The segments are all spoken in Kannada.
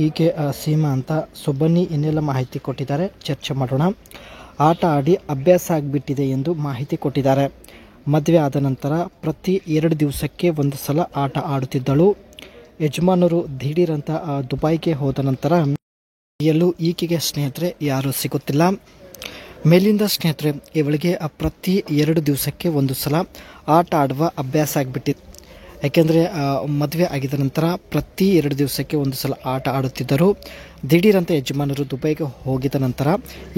ಈಕೆ ಸೀಮಾ ಅಂತ. ಸೊ ಬನ್ನಿ ಇನ್ನೆಲ್ಲ ಮಾಹಿತಿ ಕೊಟ್ಟಿದ್ದಾರೆ, ಚರ್ಚೆ ಮಾಡೋಣ. ಆಟ ಆಡಿ ಅಭ್ಯಾಸ ಆಗಿಬಿಟ್ಟಿದೆ ಎಂದು ಮಾಹಿತಿ ಕೊಟ್ಟಿದ್ದಾರೆ. ಮದುವೆ ಆದ ನಂತರ ಪ್ರತಿ 2 ದಿವಸಕ್ಕೆ ಒಂದು ಸಲ ಆಟ ಆಡುತ್ತಿದ್ದಳು. ಯಜಮಾನರು ದಿಢೀರಂತ ದುಬೈಗೆ ಹೋದ ನಂತರ ಎಲ್ಲೂ ಈಕೆಗೆ ಸ್ನೇಹಿತರೆ ಯಾರೂ ಸಿಗುತ್ತಿಲ್ಲ. ಮೇಲಿಂದ ಸ್ನೇಹಿತರೆ ಇವಳಿಗೆ ಪ್ರತಿ 2 ದಿವಸಕ್ಕೆ ಒಂದು ಸಲ ಆಟ ಆಡುವ ಅಭ್ಯಾಸ ಆಗಿಬಿಟ್ಟಿದೆ. ಯಾಕೆಂದರೆ ಮದುವೆ ಆಗಿದ ನಂತರ ಪ್ರತಿ 2 ದಿವಸಕ್ಕೆ ಒಂದು ಸಲ ಆಟ ಆಡುತ್ತಿದ್ದರು. ದಿಢೀರಂತ ಯಜಮಾನರು ದುಬೈಗೆ ಹೋಗಿದ ನಂತರ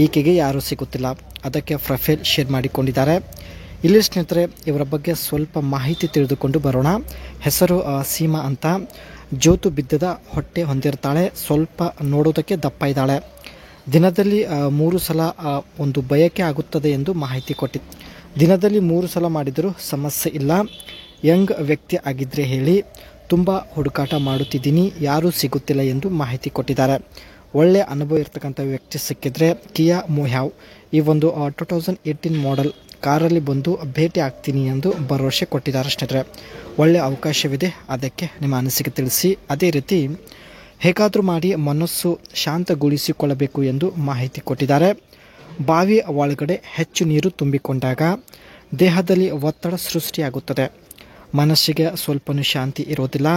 ಈಕೆಗೆ ಯಾರೂ ಸಿಗುತ್ತಿಲ್ಲ. ಅದಕ್ಕೆ ಪ್ರೊಫೈಲ್ ಶೇರ್ ಮಾಡಿಕೊಂಡಿದ್ದಾರೆ. ಇಲ್ಲಿ ಸ್ನೇಹಿತರೆ ಇವರ ಬಗ್ಗೆ ಸ್ವಲ್ಪ ಮಾಹಿತಿ ತಿಳಿದುಕೊಂಡು ಬರೋಣ. ಹೆಸರು ಸೀಮಾ ಅಂತ. ಜೋತು ಬಿದ್ದದ ಹೊಟ್ಟೆ ಹೊಂದಿರ್ತಾಳೆ. ಸ್ವಲ್ಪ ನೋಡೋದಕ್ಕೆ ದಪ್ಪ ಇದ್ದಾಳೆ. ದಿನದಲ್ಲಿ 3 ಸಲ ಒಂದು ಬಯಕೆ ಆಗುತ್ತದೆ ಎಂದು ಮಾಹಿತಿ ಕೊಟ್ಟಿದ್ದು. ದಿನದಲ್ಲಿ 3 ಸಲ ಮಾಡಿದರೂ ಸಮಸ್ಯೆ ಇಲ್ಲ. ಯಂಗ್ ವ್ಯಕ್ತಿ ಆಗಿದ್ದರೆ ಹೇಳಿ, ತುಂಬ ಹುಡುಕಾಟ ಮಾಡುತ್ತಿದ್ದೀನಿ, ಯಾರೂ ಸಿಗುತ್ತಿಲ್ಲ ಎಂದು ಮಾಹಿತಿ ಕೊಟ್ಟಿದ್ದಾರೆ. ಒಳ್ಳೆಯ ಅನುಭವ ಇರ್ತಕ್ಕಂಥ ವ್ಯಕ್ತಿ ಸಿಕ್ಕಿದ್ರೆ ಕಿಯಾ ಮೊಹ್ಯಾವ್ ಈ ಒಂದು 2018 ಮಾಡೆಲ್ ಕಾರಲ್ಲಿ ಬಂದು ಭೇಟಿ ಆಗ್ತೀನಿ ಎಂದು ಭರವಸೆ ಕೊಟ್ಟಿದ್ದಾರೆ ಸ್ನೇಹಿತರೆ. ಒಳ್ಳೆಯ ಅವಕಾಶವಿದೆ, ಅದಕ್ಕೆ ನಿಮ್ಮ ಅನಿಸಿಕೆ ತಿಳಿಸಿ. ಅದೇ ರೀತಿ ಹೇಗಾದರೂ ಮಾಡಿ ಮನಸ್ಸು ಶಾಂತಗೊಳಿಸಿಕೊಳ್ಳಬೇಕು ಎಂದು ಮಾಹಿತಿ ಕೊಟ್ಟಿದ್ದಾರೆ. ಬಾವಿ ಒಳಗಡೆ ಹೆಚ್ಚು ನೀರು ತುಂಬಿಕೊಂಡಾಗ ದೇಹದಲ್ಲಿ ಒತ್ತಡ ಸೃಷ್ಟಿಯಾಗುತ್ತದೆ. ಮನಸ್ಸಿಗೆ ಸ್ವಲ್ಪನೂ ಶಾಂತಿ ಇರೋದಿಲ್ಲ.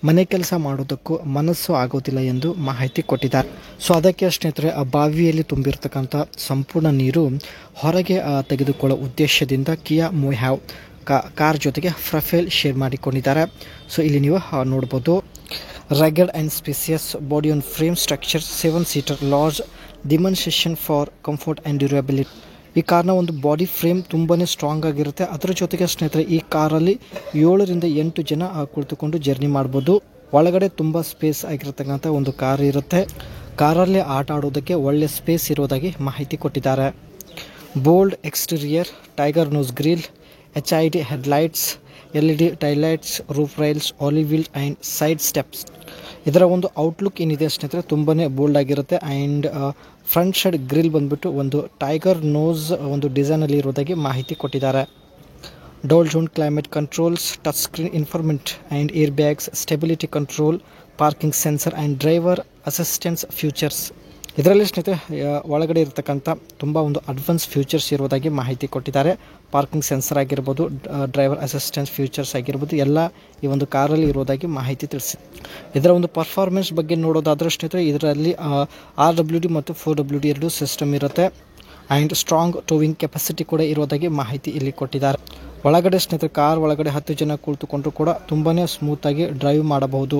ಮನೆ ಕೆಲಸ ಮಾಡೋದಕ್ಕೂ ಮನಸ್ಸು ಆಗೋದಿಲ್ಲ ಎಂದು ಮಾಹಿತಿ ಕೊಟ್ಟಿದ್ದಾರೆ. ಸೊ ಅದಕ್ಕೆ ಸ್ನೇಹಿತರೆ ಬಾವಿಯಲ್ಲಿ ತುಂಬಿರ್ತಕ್ಕಂಥ ಸಂಪೂರ್ಣ ನೀರು ಹೊರಗೆ ತೆಗೆದುಕೊಳ್ಳೋ ಉದ್ದೇಶದಿಂದ ಕಿಯಾ ಮೊಹ್ಯಾವ್ ಕಾರ್ ಜೊತೆಗೆ ಪ್ರೊಫೈಲ್ ಶೇರ್ ಮಾಡಿಕೊಂಡಿದ್ದಾರೆ. ಸೊ ಇಲ್ಲಿ ನೀವು ನೋಡ್ಬೋದು. Rugged and spacious body on frame structure, 7-seater large dimension for comfort and durability. ಈ ಕಾರ್ನ ಒಂದು ಬಾಡಿ ಫ್ರೇಮ್ ತುಂಬಾ ಸ್ಟ್ರಾಂಗ್ ಆಗಿರುತ್ತೆ. ಅದರ ಜೊತೆಗೆ ಸ್ನೇಹಿತರೆ ಈ ಕಾರಲ್ಲಿ 7ರಿಂದ 8 ಜನ ಕುಳಿತುಕೊಂಡು ಜರ್ನಿ ಮಾಡ್ಬೋದು. ಒಳಗಡೆ ತುಂಬ ಸ್ಪೇಸ್ ಆಗಿರತಕ್ಕಂಥ ಒಂದು ಕಾರ್ ಇರುತ್ತೆ. ಕಾರಲ್ಲಿ ಆಟ ಆಡೋದಕ್ಕೆ ಒಳ್ಳೆ ಸ್ಪೇಸ್ ಇರೋದಾಗಿ ಮಾಹಿತಿ ಕೊಟ್ಟಿದ್ದಾರೆ. Bold exterior, tiger nose grill, HID headlights, LED taillights, roof rails, alloy wheel and side steps. ಇದರ ಒಂದು ಔಟ್ಲುಕ್ ಏನಿದೆ ಸ್ನೇಹಿತರೆ ತುಂಬಾ ಬೋಲ್ಡ್ ಆಗಿರುತ್ತೆ. ಆ್ಯಂಡ್ ಫ್ರಂಟ್ ಸೈಡ್ ಗ್ರಿಲ್ ಬಂದ್ಬಿಟ್ಟು ಒಂದು ಟೈಗರ್ ನೋಸ್ ಒಂದು ಡಿಸೈನಲ್ಲಿ ಇರೋದಾಗಿ ಮಾಹಿತಿ ಕೊಟ್ಟಿದ್ದಾರೆ. Dual zone climate controls, touch screen infotainment and air bags, stability control, parking sensor and driver assistance features. ಇದರಲ್ಲಿ ಸ್ನೇಹಿತರೆ ಒಳಗಡೆ ಇರತಕ್ಕಂಥ ತುಂಬ ಒಂದು ಅಡ್ವಾನ್ಸ್ ಫ್ಯೂಚರ್ಸ್ ಇರೋದಾಗಿ ಮಾಹಿತಿ ಕೊಟ್ಟಿದ್ದಾರೆ. ಪಾರ್ಕಿಂಗ್ ಸೆನ್ಸರ್ ಆಗಿರ್ಬೋದು, ಡ್ರೈವರ್ ಅಸಿಸ್ಟೆನ್ಸ್ ಫ್ಯೂಚರ್ಸ್ ಆಗಿರ್ಬೋದು, ಎಲ್ಲ ಈ ಒಂದು ಕಾರಲ್ಲಿ ಇರೋದಾಗಿ ಮಾಹಿತಿ ತಿಳಿಸಿದೆ. ಇದರ ಒಂದು ಪರ್ಫಾರ್ಮೆನ್ಸ್ ಬಗ್ಗೆ ನೋಡೋದಾದರೆ ಸ್ನೇಹಿತರೆ ಇದರಲ್ಲಿ RWD ಮತ್ತು 4WD 2 ಸಿಸ್ಟಮ್ ಇರುತ್ತೆ. ಆ್ಯಂಡ್ ಸ್ಟ್ರಾಂಗ್ ಟೋವಿಂಗ್ ಕೆಪಾಸಿಟಿ ಕೂಡ ಇರೋದಾಗಿ ಮಾಹಿತಿ ಇಲ್ಲಿ ಕೊಟ್ಟಿದ್ದಾರೆ. ಒಳಗಡೆ ಸ್ನೇಹಿತರೆ ಕಾರ್ ಒಳಗಡೆ 10 ಜನ ಕುಳಿತುಕೊಂಡ್ರು ಕೂಡ ತುಂಬಾ ಸ್ಮೂತಾಗಿ ಡ್ರೈವ್ ಮಾಡಬಹುದು.